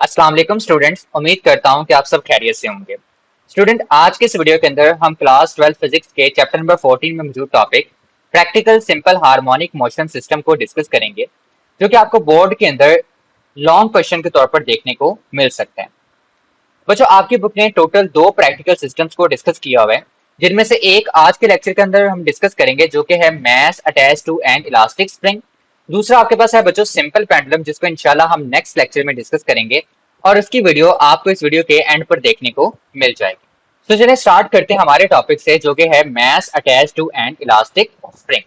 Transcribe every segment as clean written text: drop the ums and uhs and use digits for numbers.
अस्सलाम वालेकुम स्टूडेंट्स, उम्मीद करता हूं कि आप सब खैरियत से होंगे। स्टूडेंट, आज के इस वीडियो के अंदर हम क्लास 12 फिजिक्स के चैप्टर नंबर 14 में मौजूद topic practical simple harmonic motion system को डिस्कस करेंगे, जो कि आपको बोर्ड के अंदर लॉन्ग क्वेश्चन के तौर पर देखने को मिल सकते हैं। बच्चों, आपकी बुक ने टोटल 2 प्रैक्टिकल सिस्टम्स को डिस्कस किया हुआ है, जिनमें से एक आज के लेक्चर के अंदर हम डिस्कस करेंगे, जो कि है mass attach to an elastic spring. दूसरा आपके पास है बच्चों सिंपल पेंडुलम, जिसको इंशाल्लाह हम नेक्स्ट लेक्चर में डिस्कस करेंगे और इसकी वीडियो आपको इस वीडियो के एंड पर देखने को मिल जाएगी। तो चलिए स्टार्ट करते हैं हमारे टॉपिक से, जो कि है mass attach to an elastic spring.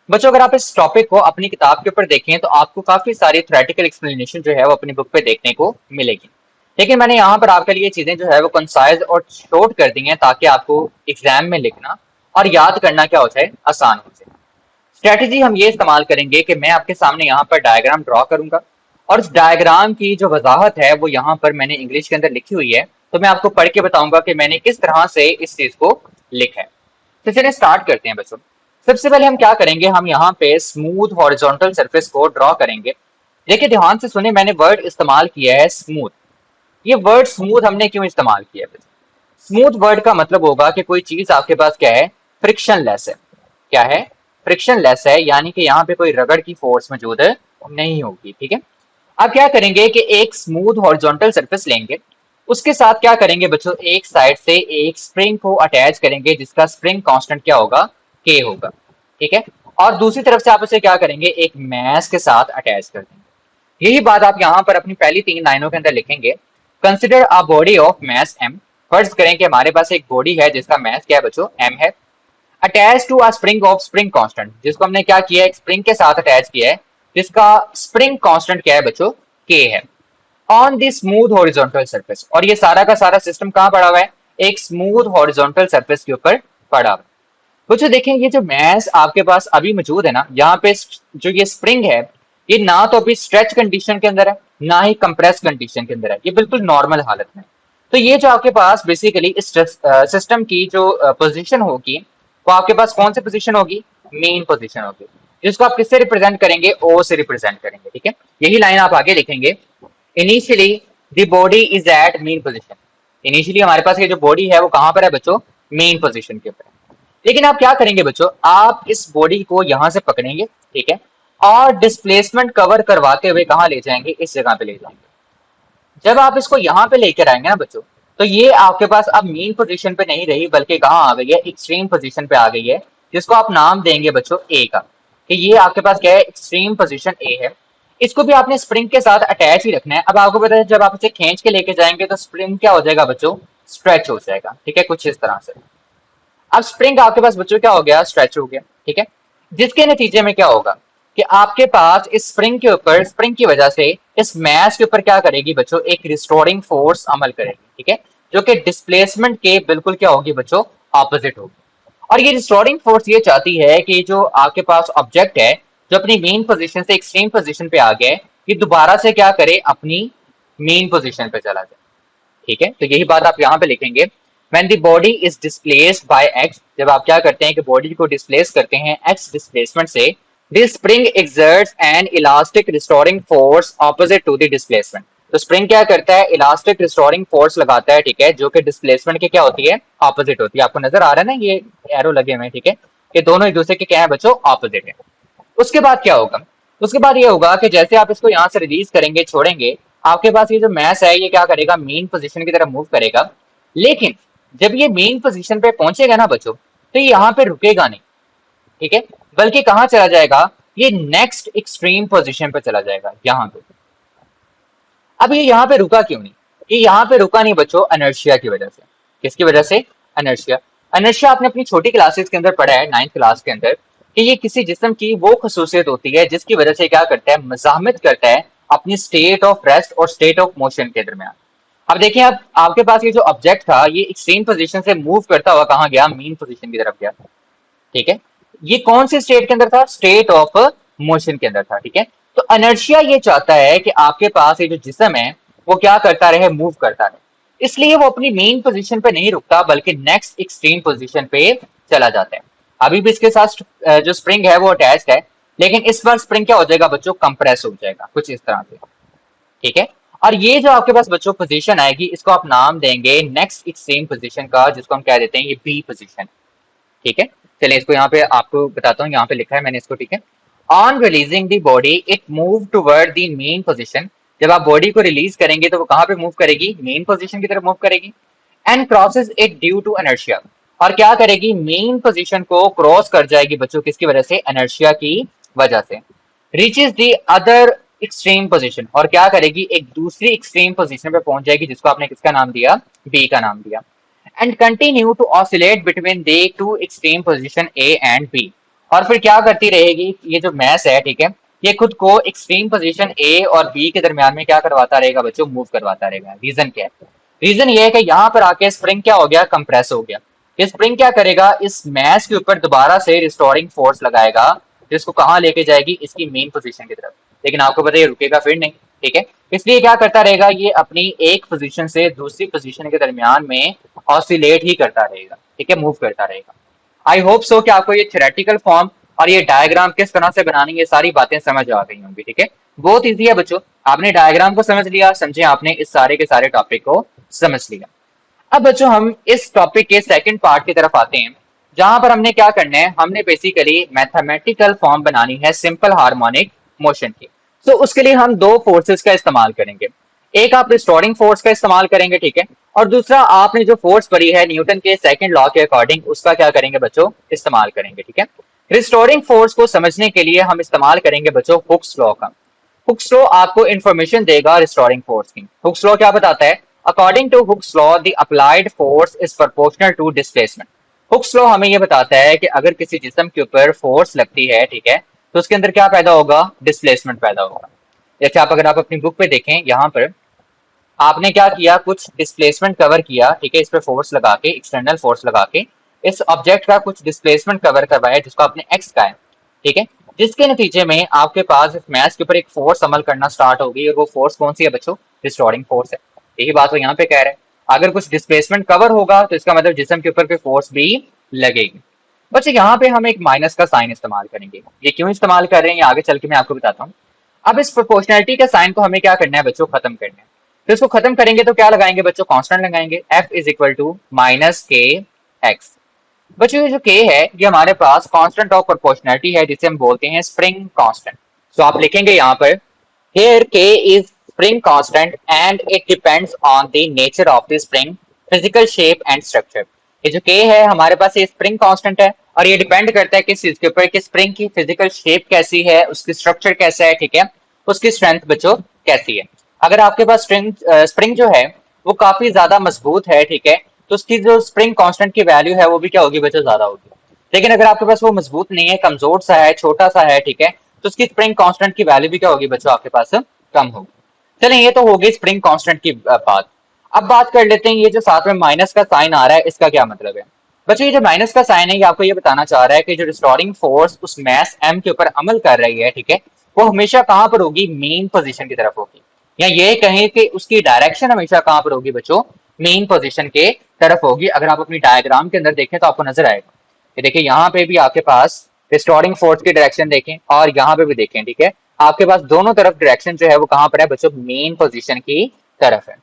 बच्चों, अगर आप इस टॉपिक को अपनी किताब के ऊपर देखें तो आपको काफी सारी थ्योरेटिकल एक्सप्लेनेशन जो है वो अपनी बुक पे देखने को मिलेगी, लेकिन मैंने यहाँ पर आपके लिए चीजें जो है वो कंसाइज और शॉर्ट कर दी हैं, ताकि आपको एग्जाम में लिखना और याद करना क्या हो जाए, आसान हो जाए। स्ट्रेटेजी हम ये इस्तेमाल करेंगे कि मैं आपके सामने यहाँ पर डायग्राम ड्रॉ करूंगा और उस डायग्राम की जो वजाहत है वो यहाँ पर मैंने इंग्लिश के अंदर लिखी हुई है, तो मैं आपको पढ़ के बताऊंगा कि मैंने किस तरह से इस चीज को लिखा है। तो चलिए स्टार्ट करते हैं बच्चों। सबसे पहले हम क्या करेंगे, हम यहाँ पे स्मूथ हॉरिजॉन्टल सरफेस को ड्रॉ करेंगे। देखिए ध्यान से सुने, मैंने वर्ड इस्तेमाल किया है स्मूथ। ये वर्ड स्मूथ हमने क्यों इस्तेमाल किया है? स्मूथ वर्ड का मतलब होगा कि कोई चीज आपके पास क्या है, फ्रिक्शन लेस है। क्या है? फ्रिक्शन लेस है, यानी कि यहाँ पे कोई रगड़ की फोर्स मौजूद नहीं होगी। ठीक है। अब क्या करेंगे कि एक स्मूथ हॉरिजॉन्टल सरफेस लेंगे, उसके साथ क्या करेंगे बच्चों, एक साइड से एक स्प्रिंग को अटैच करेंगे, जिसका स्प्रिंग कांस्टेंट क्या होगा, के होगा। ठीक है। और दूसरी तरफ से आप उसे क्या करेंगे, एक मैस के साथ अटैच कर देंगे। यही बात आप यहाँ पर अपनी पहली 3 लाइनों के अंदर लिखेंगे। Consider a body of mass M. फर्ज करें कि हमारे पास एक बॉडी है जिसका मैस क्या है बच्चों, एम है। Attach to a spring of spring constant, जिसको हमने क्या किया है, एक स्प्रिंग के साथ अटैच किया है, जिसका स्प्रिंग कांस्टेंट क्या है बच्चों, के है। On the smooth horizontal surface, और ये सारा का सारा सिस्टम कहाँ पड़ा हुआ है, एक स्मूथ हॉरिजॉन्टल सरफेस के ऊपर पड़ा हुआ है। बच्चों देखें, ये जो मैस आपके पास अभी मौजूद है ना, यहाँ पे जो ये स्प्रिंग है, ये ना तो अभी स्ट्रेच कंडीशन के अंदर है, ना ही कंप्रेस कंडीशन के अंदर है, ये बिल्कुल नॉर्मल हालत में। तो ये जो आपके पास बेसिकली इस सिस्टम की जो पोजीशन होगी, वो आपके पास कौन सी पोजीशन होगी, मेन पोजीशन होगी, जिसको आप किससे रिप्रेजेंट करेंगे, ओ से रिप्रेजेंट करेंगे। ठीक है। यही लाइन आप आगे लिखेंगे, initially the body is at mean position. Initially हमारे पास ये जो बॉडी है वो कहां पर है बच्चों, मेन पोजीशन के ऊपर। लेकिन आप क्या करेंगे बच्चों, आप इस बॉडी को यहां से पकड़ेंगे, ठीक है, और डिस्प्लेसमेंट कवर करवाते हुए कहां ले जाएंगे, इस जगह पे ले जाएंगे। जब आप इसको यहां पे लेकर आएंगे ना बच्चों, तो ये आपके पास अब मेन पोजीशन पे नहीं रही, बल्कि कहां आ गई है, एक्सट्रीम पोजीशन पे आ गई है, जिसको आप नाम देंगे बच्चों ए का, कि ये आपके पास क्या है, एक्सट्रीम पोजीशन ए है। इसको भी आपने स्प्रिंग के साथ अटैच ही रखना है। अब आपको पता है, जब आप इसे खींच के लेके जाएंगे तो स्प्रिंग क्या हो जाएगा बच्चों, स्ट्रेच हो जाएगा। ठीक है, कुछ इस तरह से। अब स्प्रिंग आपके पास बच्चों क्या हो गया, स्ट्रेच हो गया। ठीक है। जिसके नतीजे में क्या होगा कि आपके पास इस स्प्रिंग के ऊपर, स्प्रिंग की वजह से इस मैस के ऊपर क्या करेगी बच्चों, एक रिस्टोरिंग फोर्स अमल करेगी। ठीक है। जो कि डिस्प्लेसमेंट के बिल्कुल क्या होगी बच्चों, ऑपोजिट होगी। और ये रिस्टोरिंग फोर्स ये चाहती है कि जो आपके पास ऑब्जेक्ट है, जो अपनी मेन पोजीशन से एक्सट्रीम पोजीशन पे आ गया है, ये दोबारा से क्या करे, अपनी मेन पोजीशन पे चला जाए। ठीक है। तो यही बात आप यहाँ पे लिखेंगे, when the body is displaced by x, जब आप क्या करते हैं कि बॉडी को डिस्प्लेस करते हैं x डिस्प्लेसमेंट से, this spring exerts an elastic restoring force opposite to the displacement। तो स्प्रिंग क्या करता है, इलास्टिक रिस्टोरिंग फोर्स लगाता है। ठीक है। जो कि डिस्प्लेसमेंट के क्या होती है, ऑपोजिट होती है। आपको नजर आ रहा है ना, ये एरो लगे हुए हैं। ठीक है। ये दोनों एक दूसरे के क्या है बच्चों, ऑपोजिट है। उसके बाद क्या होगा, उसके बाद ये होगा कि जैसे आप इसको यहाँ से रिलीज करेंगे, छोड़ेंगे, आपके पास ये जो मैस है ये क्या करेगा, मेन पोजीशन की तरफ मूव करेगा। लेकिन जब ये मेन पोजीशन पे पहुंचेगा ना बच्चों, तो ये यहाँ पे रुकेगा नहीं। ठीक है। बल्कि कहाँ चला जाएगा, ये नेक्स्ट एक्सट्रीम पोजीशन पे चला जाएगा, यहाँ पे। अब ये यहाँ पे रुका क्यों नहीं, ये यहाँ पे रुका नहीं बच्चों, इनर्शिया की वजह से। किसकी वजह से, इनर्शिया। इनर्शिया आपने अपनी छोटी क्लासेस के अंदर पढ़ा है, 9th क्लास के अंदर, कि ये किसी जिस्म की वो खसूसियत होती है जिसकी वजह से क्या करता है, मज़ाहमत करता है अपनी स्टेट ऑफ रेस्ट और स्टेट ऑफ मोशन के दरमियान। अब देखिए, अब आपके पास ये जो ऑब्जेक्ट था, ये एक्सट्रीम पोजीशन से मूव करता हुआ कहाँ गया, मेन पोजीशन की तरफ गया। ठीक है। ये कौन सी स्टेट के अंदर था, स्टेट ऑफ मोशन के अंदर था। ठीक है। तो इनर्शिया ये चाहता है कि आपके पास ये जो जिस्म है वो क्या करता रहे, मूव करता रहे। इसलिए वो अपनी मेन पोजीशन पे नहीं रुकता, बल्कि नेक्स्ट एक्सट्रीम पोजीशन पे चला जाता है। अभी भी इसके साथ जो स्प्रिंग है वो अटैच्ड है, लेकिन इस बार स्प्रिंग क्या हो जाएगा बच्चों, कंप्रेस हो जाएगा, कुछ इस तरह से। ठीक है। और ये जो आपके पास बच्चों पोजीशन आएगी इसको आप नाम देंगे नेक्स्ट एक्सट्रीम पोजीशन का, जिसको हम कह देते हैं ये बी पोजीशन। ठीक है, चलिए इसको यहाँ पे आपको बताता हूँ, यहाँ पे लिखा है मैंने इसको। ठीक है, on releasing the body it move toward the main position. जब आप बॉडी को रिलीज करेंगे तो वो कहाँ पे मूव करेगी? मेन पोजीशन की तरफ मूव करेगी। And crosses it due to inertia, और क्या करेगी? मेन पोजीशन को क्रॉस कर जाएगी बच्चों, किसकी वजह से? इनर्शिया की वजह से। Reaches the other extreme position, और क्या करेगी? एक दूसरी एक्सट्रीम पोजीशन पे पहुंच जाएगी, जिसको आपने किसका नाम दिया? बी का नाम दिया। And continue to oscillate between the two extreme position A and B, और फिर क्या करती रहेगी? ये जो मैस है, ठीक है, ये खुद को एक्सट्रीम पोजीशन ए और बी के दरमियान में क्या करवाता रहेगा बच्चों? मूव करवाता रहेगा। रीजन क्या है? रीजन ये है कि यहाँ पर आके स्प्रिंग क्या हो गया? कंप्रेस हो गया। ये स्प्रिंग क्या करेगा? इस मैस के ऊपर दोबारा से रिस्टोरिंग फोर्स लगाएगा, जिसको कहाँ लेके जाएगी? इसकी मेन पोजीशन की तरफ। लेकिन आपको पता है ये रुकेगा फिर नहीं। ठीक है, इसलिए क्या करता रहेगा? ये अपनी एक पोजीशन से दूसरी पोजीशन के दरमियान में ऑसिलेट ही करता रहेगा। ठीक है, मूव करता रहेगा। आई होप सो कि आपको ये थ्योरेटिकल फॉर्म और ये डायग्राम किस तरह से बनानी है, ये सारी बातें समझ आ गई होंगी। ठीक है, बहुत इजी है बच्चों, आपने डायग्राम को समझ लिया, समझे आपने इस सारे के सारे टॉपिक को समझ लिया। अब बच्चों हम इस टॉपिक के सेकंड पार्ट की तरफ आते हैं, जहां पर हमने क्या करना है? हमने बेसिकली मैथमेटिकल फॉर्म बनानी है सिंपल हार्मोनिक मोशन की। तो उसके लिए हम दो फोर्सेस का इस्तेमाल करेंगे। एक आप रिस्टोरिंग फोर्स का इस्तेमाल करेंगे, ठीक है, और दूसरा आपने जो फोर्स पढ़ी है न्यूटन के सेकंड लॉ के अकॉर्डिंग, उसका क्या करेंगे बच्चों? इस्तेमाल करेंगे। ठीक है, रिस्टोरिंग फोर्स को समझने के लिए हम इस्तेमाल करेंगे बच्चों हुक्स लॉ का। हुक्स लॉ आपको इंफॉर्मेशन देगा रिस्टोरिंग फोर्स की। हुक्स लॉ क्या बताता है? According to Hooke's law the applied force is proportional to displacement. Hooke's law हमें ये बताता है कि अगर किसी जिस्म के ऊपर फोर्स लगती है, ठीक है, तो उसके अंदर क्या पैदा होगा? डिस्प्लेसमेंट पैदा होगा। जैसे आप अगर आप अपनी बुक पे देखें, यहाँ पर आपने क्या किया? कुछ डिस्प्लेसमेंट कवर किया, ठीक है, इस पे फोर्स लगा के, एक्सटर्नल फोर्स लगा के इस ऑब्जेक्ट का कुछ डिस्प्लेसमेंट कवर करवाया, जिसको आपने एक्स कहा है। ठीक है, जिसके नतीजे में आपके पास इस मैस के ऊपर एक फोर्स अमल करना स्टार्ट होगी, और वो फोर्स कौन सी है बच्चों? रिस्टोरिंग फोर्स है। यही बात वो यहाँ पे कह रहे हैं। अगर कुछ डिस्प्लेसमेंट कवर होगा तो इसका मतलब जिस्म के ऊपर कोई फोर्स भी लगेगी। बच्चे यहाँ पे हम एक माइनस का साइन इस्तेमाल करेंगे। ये क्यों इस्तेमाल कर रहे हैं, ये आगे चल के मैं आपको बताता हूँ। अब इस प्रोपोर्शनैलिटी के साइन को हमें क्या करना है बच्चों? खत्म करना है। तो इसको खत्म करेंगे तो क्या लगाएंगे बच्चों? कांस्टेंट लगाएंगे, f is equal to minus K X. बच्चों ये जो k है ये हमारे पास कांस्टेंट ऑफ प्रोपोर्शनैलिटी है, जिसे हम बोलते हैं स्प्रिंग कांस्टेंट। तो आप लिखेंगे यहाँ पर here k is spring constant and it depends on the nature of the spring, physical shape and structure। ये जो k है हमारे पास ये स्प्रिंग कांस्टेंट है, और ये डिपेंड करता है किस चीज के ऊपर? कि स्प्रिंग की फिजिकल शेप कैसी है, उसकी स्ट्रक्चर कैसा है, ठीक है, उसकी स्ट्रेंथ बच्चों कैसी है। अगर आपके पास स्प्रिंग जो है वो काफी ज्यादा मजबूत है, ठीक है, तो उसकी जो स्प्रिंग कांस्टेंट की वैल्यू है वो भी क्या होगी बच्चों? ज्यादा होगी। लेकिन अगर आपके पास वो मजबूत नहीं है, कमजोर सा है, छोटा सा है, ठीक है, तो उसकी स्प्रिंग कांस्टेंट की वैल्यू भी क्या होगी बच्चों? आपके पास कम होगी। चलें, ये तो हो गई स्प्रिंग कांस्टेंट की बात। अब बात कर लेते हैं ये जो साथ में माइनस का साइन आ रहा है, इसका क्या मतलब है? बच्चों ये जो माइनस का साइन है ये आपको ये बताना चाह रहा है कि जो रिस्टोरिंग फोर्स उस मैस m के ऊपर अमल कर रही है, ठीक है, वो हमेशा कहां पर होगी? मेन पोजीशन की तरफ होगी। या ये कहें कि उसकी डायरेक्शन हमेशा कहां पर होगी बच्चों? मेन पोजीशन के तरफ होगी। अगर आप अपनी डायग्राम के अंदर देखें तो आपको नजर आएगा। ये देखिए यहाँ पे भी आपके पास रिस्टोरिंग फोर्स की डायरेक्शन देखें, और यहाँ पे भी देखें, ठीक है, आपके पास दोनों तरफ डायरेक्शन जो है वो कहां पर है बच्चों? मेन पोजीशन की तरफ है।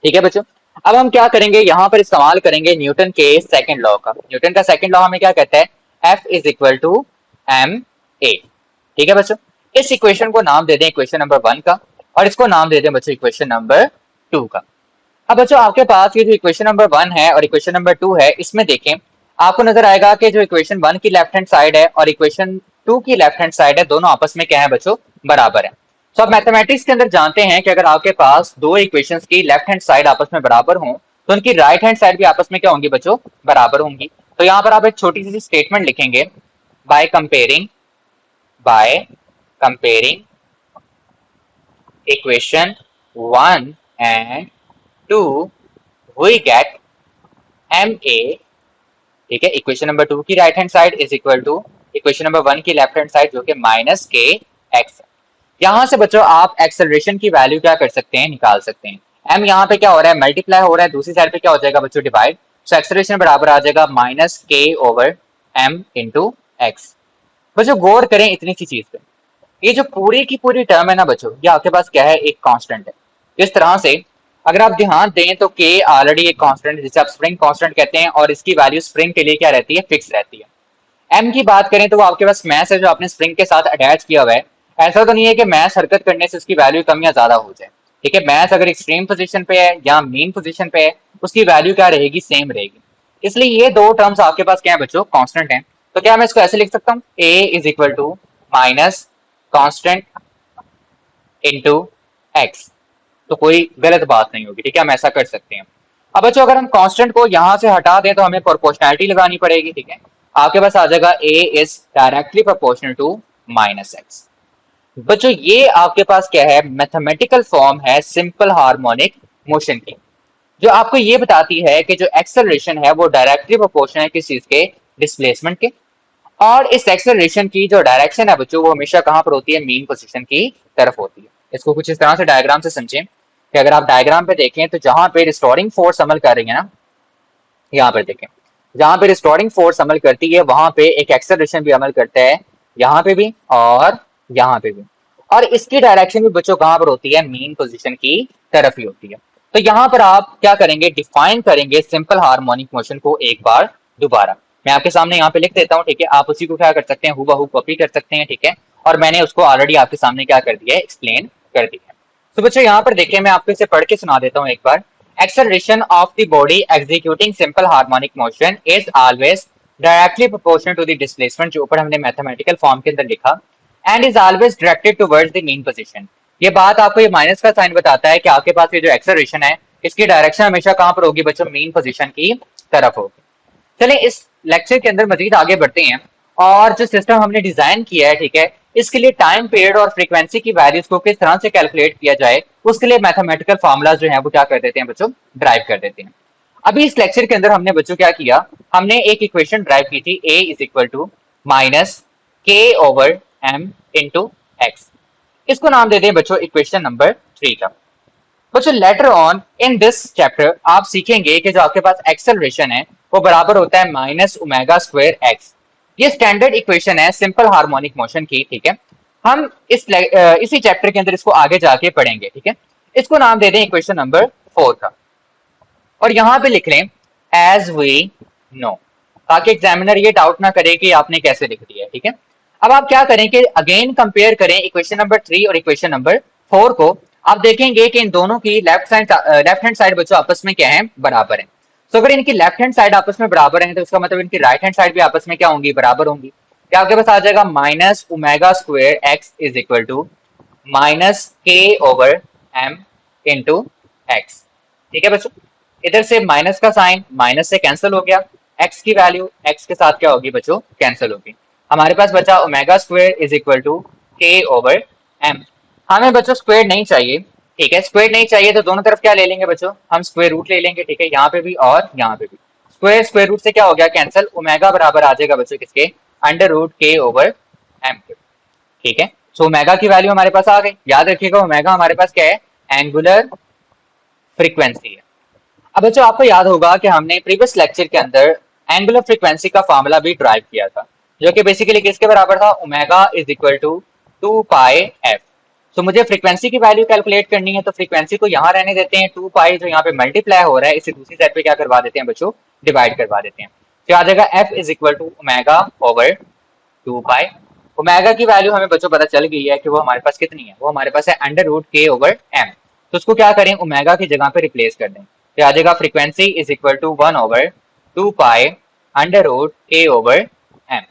ठीक है बच्चों, अब हम क्या करेंगे? यहाँ पर इस्तेमाल करेंगे न्यूटन के सेकंड लॉ का। न्यूटन का सेकंड लॉ हमें क्या कहता है? F is equal to M A. ठीक है बच्चों, इस इक्वेशन को नाम दे दें इक्वेशन नंबर 1 का, और इसको नाम दे दें बच्चों इक्वेशन नंबर 2 का। अब बच्चों आपके पास ये जो इक्वेशन नंबर 1 है और इक्वेशन नंबर 2 है, इसमें देखें आपको नजर आएगा कि जो इक्वेशन 1 की लेफ्ट हैंड साइड है और इक्वेशन 2 की लेफ्ट हैंड साइड है, दोनों आपस में क्या है बच्चों? बराबर है। तो आप मैथमेटिक्स के अंदर जानते हैं कि अगर आपके पास दो इक्वेशंस की लेफ्ट हैंड साइड आपस में बराबर हो तो उनकी राइट हैंड साइड भी आपस में क्या होंगी बच्चों? बराबर होंगी। तो यहाँ पर आप एक छोटी सी स्टेटमेंट लिखेंगे, by comparing equation 1 and 2 we get M A. ठीक है, इक्वेशन नंबर 2 की right hand side is equal to equation number 1 की लेफ्ट हैंड साइड, जो कि माइनस के एक्स। यहां से बच्चों आप एक्सेलरेशन की वैल्यू क्या कर सकते हैं? निकाल सकते हैं। m यहाँ पे क्या हो रहा है? मल्टीप्लाई हो रहा है, दूसरी साइड पे क्या हो जाएगा बच्चों? डिवाइड। सो एक्सेलरेशन बराबर आ जाएगा minus K over m into x. बच्चों गौर करें इतनी सी चीज पे, ये जो पूरी की पूरी टर्म है ना बच्चों, ये आपके पास क्या है, एक कांस्टेंट है। इस तरह से अगर आप ध्यान दें तो के ऑलरेडी एक कांस्टेंट है जिसे आप स्प्रिंग कांस्टेंट कहते हैं, और इसकी वैल्यू स्प्रिंग के लिए क्या रहती है, फिक्स रहती है। एम की बात करें तो वो आपके पास मैस है जो आपने स्प्रिंग के साथ अटैच किया हुआ है। ऐसा तो नहीं है कि मैस हरकत करने से उसकी वैल्यू कम या ज्यादा हो जाए, ठीक है। मैस अगर एक्सट्रीम पोजीशन पे है या मेन पोजीशन पे है, उसकी वैल्यू क्या रहेगी, सेम रहेगी। इसलिए ये दो टर्म्स आपके पास क्या है बच्चों, कांस्टेंट हैं। तो क्या मैं इसको ऐसे लिख सकता हूँ, A is equal to minus constant into X. तो कोई गलत बात नहीं होगी, ठीक है, हम ऐसा कर सकते हैं। अब बच्चों अगर हम कांस्टेंट को यहां से हटा दें तो हमें प्रोपोर्शनैलिटी लगानी पड़ेगी, ठीक है। आपके पास आ जाएगा A is directly proportional to minus X. बच्चों ये आपके पास क्या है, मैथमेटिकल फॉर्म है सिंपल हार्मोनिक मोशन की, जो आपको ये बताती है कि जो एक्सेलरेशन है वो डायरेक्टली प्रोपोर्शनल है किस चीज के, डिस्प्लेसमेंट के। और इस एक्सेलरेशन की जो डायरेक्शन है बच्चों वो हमेशा कहां पर होती है, मेन पोजीशन की तरफ होती है। इसको कुछ इस तरह से डायग्राम से समझें कि अगर आप डायग्राम पे देखें तो जहां पे रिस्टोरिंग फोर्स अमल कर रही है ना, यहाँ पर देखें, जहां पे रिस्टोरिंग फोर्स अमल करती है वहां पे एक एक्सेलरेशन भी अमल करता है, यहाँ पे भी और यहाँ पे भी। और इसकी डायरेक्शन भी बच्चों कहां पर होती है, मेन पोजीशन की तरफ ही होती है। तो यहाँ पर आप क्या करेंगे, डिफाइन करेंगे सिंपल हार्मोनिक मोशन को एक बार दोबारा। मैं आपके सामने यहाँ पे लिख देता हूँ, ठीक है। आप उसी को क्या कर सकते हैं, हूबहू कॉपी कर सकते हैं, ठीक है। और मैंने उसको ऑलरेडी आपके सामने क्या कर दिया है, एक्सप्लेन कर दिया है। तो बच्चों यहाँ पर देखिए, मैं आपको इसे पढ़ के सुना देता हूँ एक बार। Acceleration of the body executing simple harmonic motion is always directly proportional to the displacement, जो ऊपर हमने मैथमेटिकल फॉर्म के अंदर लिखा, and is always directed towards the mean position। ये बात आपको ये माइनस का साइन बताता है कि आपके पास ये जो एक्सेलरेशन है इसकी डायरेक्शन हमेशा कहां पर होगी बच्चों, मेन पोजीशन की तरफ होगी। चलिए इस लेक्चर के अंदर मजीद आगे बढ़ते हैं, और जो सिस्टम हमने डिजाइन किया है, ठीक है, इसके लिए टाइम पीरियड और फ्रीक्वेंसी की वैल्यूज को किस तरह से कैलकुलेट किया जाए, उसके लिए मैथमेटिकल फॉर्मूला जो है वो क्या कर देते हैं बच्चों, ड्राइव कर देते हैं। अभी इस लेक्चर के अंदर हमने बच्चों क्या किया, हमने एक इक्वेशन ड्राइव की थी, ए is equal to minus K over M into x. इसको नाम दे दें बच्चों इक्वेशन नंबर 3 का। बच्चों later on in this chapter आप सीखेंगे कि जो आपके पास एक्सेलरेशन है वो बराबर होता है माइनस ओमेगा स्क्वायर एक्स। ये स्टैंडर्ड इक्वेशन है सिंपल हार्मोनिक मोशन की, ठीक है। हम इसी चैप्टर के अंदर इसको आगे जाके पढ़ेंगे, ठीक है। इसको नाम दे दें इक्वेशन नंबर 4 का, और यहाँ पे लिख लें एज वी नो, ताकि एग्जामिनर ये डाउट ना करे कि आपने कैसे लिख दिया है, ठीक है। अब आप क्या करें कि अगेन कंपेयर करें इक्वेशन नंबर 3 और इक्वेशन नंबर 4 को। आप देखेंगे कि इन दोनों की लेफ्ट हैंड साइड बच्चों आपस में क्या है, बराबर है। तो अगर इनकी लेफ्ट हैंड साइड आपस में बराबर है तो इसका मतलब इनकी राइट हैंड साइड भी आपस में क्या होंगी, बराबर होंगी। क्या आपके पास आ जाएगा, minus omega square X is equal to minus K over M into X, ठीक है बच्चों। इधर से माइनस का साइन माइनस से कैंसिल हो गया, एक्स की वैल्यू एक्स के साथ क्या होगी बच्चों, कैंसिल होगी। हमारे पास बचा omega square is equal to k over m. हमें बच्चों स्क्वायर नहीं चाहिए, ठीक है। स्क्वायर नहीं चाहिए तो दोनों तरफ क्या ले लेंगे बच्चों, हम स्क्वायर रूट ले लेंगे, ठीक है। यहाँ पे भी और यहाँ पे भी स्क्वायर स्क्वायर रूट से क्या हो गया, कैंसिल। ओमेगा बराबर आ जाएगा बच्चों किसके, under root k over M के, ठीक है। सो ओमेगा की वैल्यू हमारे पास आ गई। याद रखिएगा ओमेगा हमारे पास क्या है, एंगुलर फ्रीक्वेंसी है। अब बच्चों आपको याद होगा कि हमने प्रीवियस लेक्चर के अंदर एंगुलर फ्रीक्वेंसी का फार्मूला भी ड्राइव किया था, जो कि बेसिकली किसके बराबर था, omega is equal to 2 pi F. तो मुझे फ्रीक्वेंसी की वैल्यू कैलकुलेट करनी है, तो फ्रीक्वेंसी को यहाँ रहने देते हैं, 2 पाई जो यहाँ पे मल्टीप्लाई हो रहा है इसे दूसरी साइड पे क्या करवा देते हैं बच्चों, डिवाइड करवा देते हैं। तो आ जाएगा F is equal to omega over 2 pi. Omega की वैल्यू हमें बच्चों पता चल गई है कि वो हमारे पास कितनी है, वो हमारे पास है under root k over M. तो उसको क्या करें, ओमेगा की जगह पे रिप्लेस कर दें। तो आ जाएगा frequency is equal to 1 over 2 pi under root k over m.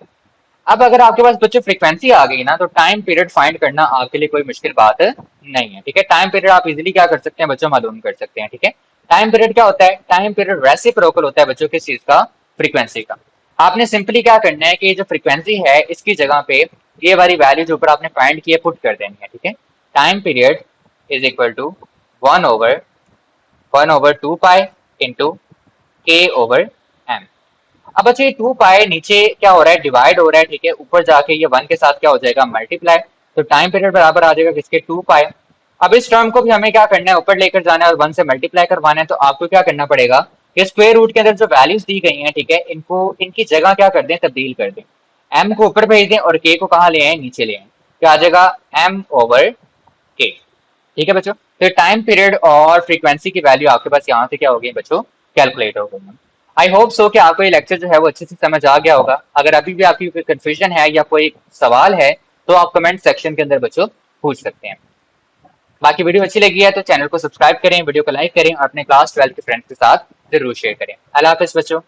अब अगर आपके पास बच्चों फ्रीक्वेंसी आ गई ना, तो टाइम पीरियड फाइंड करना आपके लिए कोई मुश्किल बात नहीं है, ठीक है। टाइम पीरियड आप इजीली क्या कर सकते हैं बच्चों, मालूम कर सकते हैं, ठीक है। टाइम पीरियड क्या होता है, टाइम पीरियड रेसिप्रोकल होता है बच्चों किस चीज का, फ्रीक्वेंसी का। आपने सिंपली क्या करना है कि जो फ्रीक्वेंसी है इसकी जगह पे ये वाली वैल्यू जो ऊपर आपने फाइंड की है पुट कर देनी है, ठीक है। Time period is equal to 1 over 2 pi into k over m. अब बच्चे 2 पाई नीचे क्या हो रहा है, डिवाइड हो रहा है, ठीक है। ऊपर जाके ये 1 के साथ क्या हो जाएगा, मल्टीप्लाई। तो टाइम पीरियड बराबर आ जाएगा किसके, 2 पाई। अब इस टर्म को भी हमें क्या करना है, ऊपर लेकर जाना है और 1 से मल्टीप्लाई करवाना है। तो आपको क्या करना पड़ेगा, कि स्क्वायर रूट के अंदर जो वैल्यूज दी गई हैं, ठीक है, इनको इनकी जगह क्या कर दें, तब्दील कर दें। एम को ऊपर भेज दें और के को कहाँ ले आए, नीचे ले आए। क्या आ जाएगा, m/k। ठीक है बच्चों, तो टाइम पीरियड और फ्रीक्वेंसी की वैल्यू आपके पास यहाँ से क्या हो गई बच्चों, कैलकुलेट हो गई। आई होप सो कि आपको ये लेक्चर जो है वो अच्छे से समझ आ गया होगा। अगर अभी भी आपकी कोई कंफ्यूजन है या कोई सवाल है तो आप कमेंट सेक्शन के अंदर बच्चों पूछ सकते हैं। बाकी वीडियो अच्छी लगी है तो चैनल को सब्सक्राइब करें, वीडियो को लाइक करें और अपने क्लास 12 के फ्रेंड्स के साथ जरूर शेयर करें। अल्लाह हाफिज बच्चों।